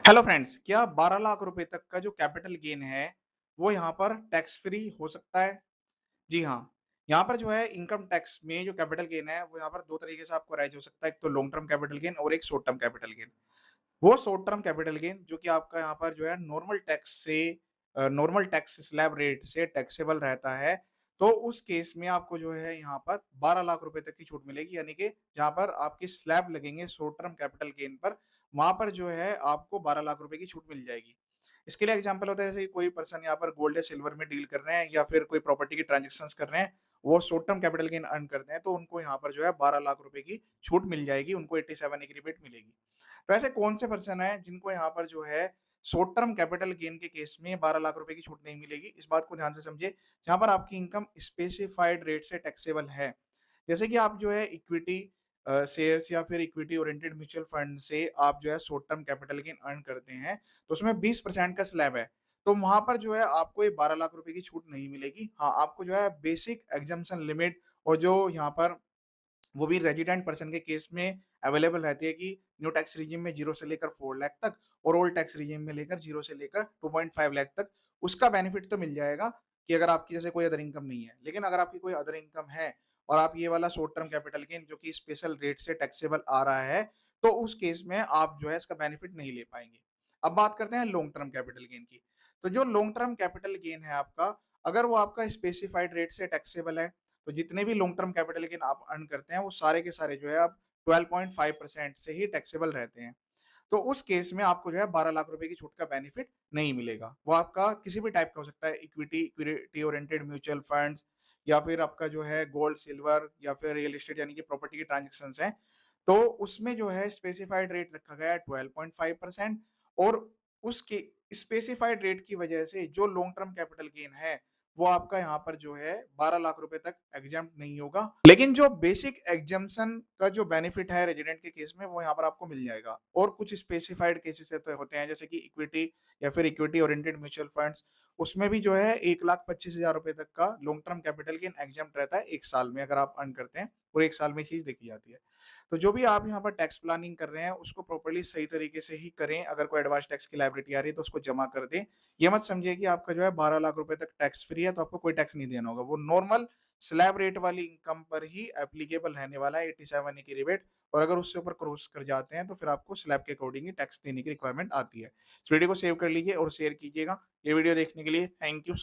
Hello friends, क्या 12 लाख रुपए तक का जो कैपिटल गेन है, वो यहाँ पर टैक्स फ्री हो सकता है? जी हाँ, यहाँ पर जो है इनकम टैक्स में जो कैपिटल गेन है, वो यहाँ पर 2 तरीके से आपको राइज़ हो सकता है। एक तो लॉन्ग टर्म कैपिटल गेन और एक शॉर्ट टर्म कैपिटल गेन। वो शॉर्ट टर्म कैपिटल गेन जो कि आपका यहाँ पर जो है नॉर्मल टैक्स स्लैब रेट से टैक्सेबल रहता है, तो उस केस में आपको जो है यहाँ पर 12 लाख रुपए तक की छूट मिलेगी। यानी कि जहाँ पर आपके स्लैब लगेंगे शॉर्ट टर्म कैपिटल गेन पर, वहाँ पर जो है आपको 12 लाख रुपए की छूट मिल जाएगी। इसके लिए एग्जांपल होता है जैसे कोई पर्सन यहाँ पर गोल्ड या सिल्वर में डील कर रहे हैं या फिर कोई प्रॉपर्टी की ट्रांज़ैक्शंस कर रहे हैं, वो short term capital gain earn करते हैं, तो उनको यहाँ पर जो है 12 लाख रुपए की छूट मिल जाएगी, उनको 87 की रिबेट मिलेगी। तो ऐसे कौन से पर्सन हैं जिनको यहाँ पर जो है शॉर्ट टर्म कैपिटल गेन के केस में 12 लाख रुपए की छूट नहीं मिलेगी? इस बात को ध्यान से समझिए, जहाँ पर आपकी इनकम स्पेसिफाइड रेट से टैक्सेबल है। जैसे कि आप जो है इक्विटी शेयर्स या फिर इक्विटी ओरिएंटेड म्यूचुअल फंड से आप जो है short term capital gain earn करते हैं, तो उसमें 20% का स्लैब है। तो वहाँ पर जो है आपको ये 12 लाख रुपए की छूट नहीं मिलेगी। हाँ, आपको जो है बेसिक एग्जम्पशन लिमिट और जो यहाँ पर वो भी रेजिडेंट पर्सन के केस में अवेलेबल रहती है कि न्यू टैक्स रिजिम में 0 से लेकर 4 लाख तक और ओल्ड टैक्स रिजिम में लेकर 0 से लेकर 2.5 लाख तक, उसका बेनिफिट तो मिल जाएगा कि अगर आपकी जैसे कोई अदर इनकम नहीं है। लेकिन अगर आपकी कोई अदर इनकम है और आप ये वाला शॉर्ट टर्म कैपिटल गेन जो कि स्पेशल रेट से टैक्सेबल आ रहा है, तो उस केस में आप जो है इसका बेनिफिट नहीं ले पाएँगे। अब बात करते हैं लॉन्ग टर्म कैपिटल गेन की। तो जो लॉन्ग टर्म कैपिटल गेन है आपका, अगर वो आपका स्पेसिफाइड रेट से टैक्सेबल है, तो जितने भी लॉन्ग टर्म कैपिटल गेन आप अर्न करते हैं, वो सारे के सारे जो है आप 12.5% से ही टैक्सेबल रहते हैं। तो उस केस में आपको जो है 12 लाख रुपए की छूट का बेनिफिट नहीं मिलेगा। वो आपका किसी भी टाइप का हो सकता है, इक्विटी ओरिएंटेड म्यूचुअल फंड्स या फिर आपका जो है गोल्ड, सिल्वर या फिर रियल एस्टेट यानी कि प्रॉपर्टी की ट्रांज़ैक्शंस हैं। तो उसमें जो है स्पेसिफाइड रेट रखा गया है 12.5% और उसके स्पेसिफाइड रेट की वजह से जो लॉन्ग टर्म कैपिटल गेन है, वो आपका यहाँ पर जो है 12 लाख रुपए तक एग्जम्प्ट नहीं होगा। लेकिन जो बेसिक एग्जम्पशन का जो बेनिफिट है रेजिडेंट के केस में, वो यहाँ पर आपको मिल जाएगा। और कुछ स्पेसिफाइड केसेस तो होते हैं जैसे कि इक्विटी या फिर इक्विटी ओरिएंटेड म्यूचुअल फंड्स, उसमें भी जो है 1,25,000 रुपए तक का long term capital gain exempt रहता है 1 साल में, अगर आप अर्न करते हैं और 1 साल में चीज़ देखी जाती है। तो जो भी आप यहाँ पर टैक्स प्लानिंग कर रहे हैं, उसको प्रॉपर्ली सही तरीके से ही करें। अगर कोई एडवांस टैक्स की लायबिलिटी आ रही है, तो उसको जमा कर दें। ये मत समझिए कि आपका जो है 12 लाख रुपए तक टैक्स फ्री है, तो आपको कोई टैक्स नहीं देना होगा। वो नॉर्मल स्लैब रेट वाली इनकम पर ही एप्लीकेबल रहने वाला है 87 की रिबेट, और अगर उससे ऊपर क्रॉस कर जाते हैं, तो फिर आपको स्लैब के अकॉर्डिंग ही टैक्स देने की रिक्वायरमेंट आती है। इस वीडियो को सेव कर लीजिए और शेयर कीजिएगा। ये वीडियो देखने के लिए थैंक यू।